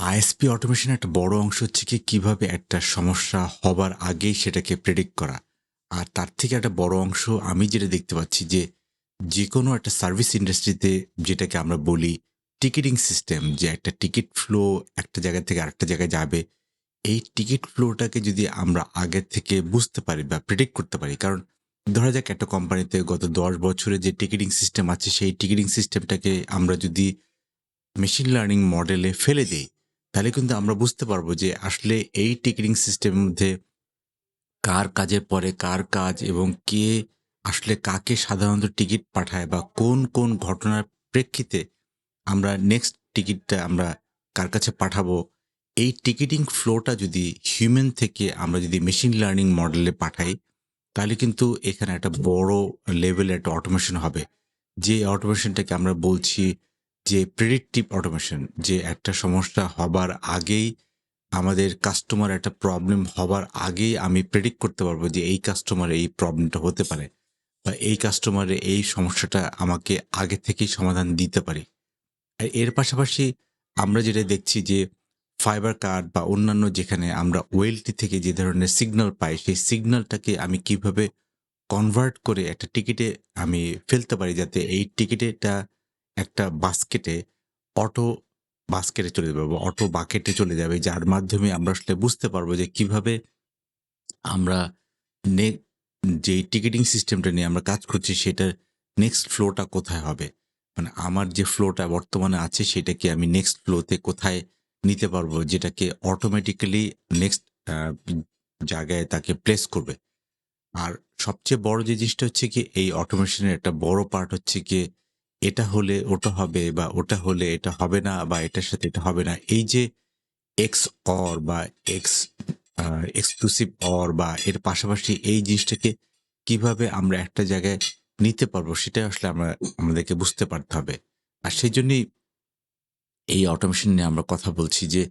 ISP automation একটা বড় অংশ হচ্ছে কি কিভাবে একটা সমস্যা হবার আগেই সেটাকে প্রেডিক্ট করা। আর তার থেকে একটা বড় অংশ আমি যেটা দেখতে পাচ্ছি যে, যেকোনো একটা সার্ভিস ইন্ডাস্ট্রিতে যেটাকে আমরা বলি টিকেটিং সিস্টেম যে একটা টিকিট ফ্লো একটা জায়গা থেকে আরেকটা জায়গায় যাবে। এই টিকিট ফ্লোটাকে যদি আমরা আগের থেকে বুঝতে পারি বা প্রেডিক্ট করতে পারি। কারণ ধরা যাক একটা কোম্পানিতে গত ১০ বছরে যে টিকেটিং সিস্টেম আছে সেই টিকেটিং সিস্টেমটাকে আমরা যদি মেশিন লার্নিং মডেলে ফেলে দেই, তাহলে কিন্তু আমরা বুঝতে পারবো যে আসলে এই টিকেটিং সিস্টেমের মধ্যে কার কাজের পরে কার কাজ এবং কে আসলে কাকে সাধারণত টিকিট পাঠায় বা কোন ঘটনার প্রেক্ষিতে আমরা নেক্সট টিকিটটা আমরা কার কাছে পাঠাবো। এই টিকেটিং ফ্লোটা যদি হিউম্যান থেকে আমরা যদি মেশিন লার্নিং মডেলে পাঠাই, তাহলে কিন্তু এখানে একটা বড় লেভেলে একটা অটোমেশন হবে। যে অটোমেশনটাকে আমরা বলছি যে প্রেডিক্টিভ অটোমেশন। যে একটা সমস্যা হবার আগেই আমাদের কাস্টমার একটা প্রবলেম হবার আগেই আমি প্রেডিক্ট করতে পারবো যে এই কাস্টমারের এই প্রবলেমটা হতে পারে বা এই কাস্টমারের এই সমস্যাটা আমাকে আগে থেকেই সমাধান দিতে পারি। এর পাশাপাশি আমরা যেটা দেখছি যে ফাইবার কার্ড বা অন্যান্য যেখানে আমরা ওয়েলটি থেকে যে ধরনের সিগন্যাল পাই, সেই সিগন্যালটাকে আমি কিভাবে কনভার্ট করে একটা টিকেটে আমি ফেলতে পারি যাতে এই টিকেটেটা একটা বাস্কেটে অটো বাস্কেটে চলে যাবে বা অটো বাকেটে চলে যাবে। যার মাধ্যমে আমরা আসলে বুঝতে পারবো যে কিভাবে আমরা নে যেই টিকেটিং সিস্টেমটা নিয়ে আমরা কাজ করছি সেটার নেক্সট ফ্লোটা কোথায় হবে? মানে আমার যে ফ্লোটা বর্তমানে আছে সেটাকে আমি নেক্সট ফ্লোতে কোথায় নিতে পারবো যেটাকে অটোমেটিক্যালি নেক্সট আ জায়গায় তাকে প্লেস করবে। আর সবচেয়ে বড় যে জিনিসটা হচ্ছে কি এই অটোমেশনের একটা বড় পার্ট হচ্ছে গিয়ে এটা হলে ওটা হবে বা ওটা হলে এটা হবে না বা এটার সাথে এটা হবে না। এই যে এক্স অর বা এক্স আ এক্সক্লুসিভ অর বা এর পাশাপাশি এই জিনিসটাকে কিভাবে আমরা একটা জায়গায় নিতে পারবো সেটা আসলে আমাদেরকে বুঝতে পারতে হবে। আর সেজন্যই এই অটোমেশন নিয়ে আমরা কথা বলছি যে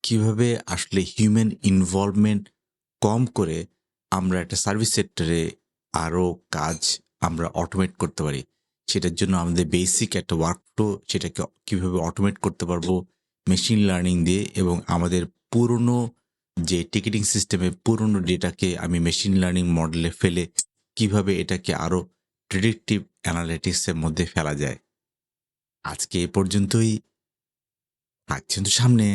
কিভাবে আসলে হিউম্যান ইনভলভমেন্ট কম করে আমরা একটা সার্ভিস সেক্টরে আরো কাজ আমরা অটোমেট করতে পারি। সেটার জন্য আমাদের বেসিক একটা ওয়ার্কফ্লো সেটাকে কিভাবে অটোমেট করতে পারবো মেশিন লার্নিং দিয়ে এবং আমাদের পুরনো যে টিকেটিং সিস্টেমে পুরনো ডেটাকে আমি মেশিন লার্নিং মডেলে ফেলে কিভাবে এটাকে আরো প্রেডিক্টিভ অ্যানালিটিক্স এর মধ্যে ফেলা যায়। আজকে এ পর্যন্তই। থাকছেন তো সামনে।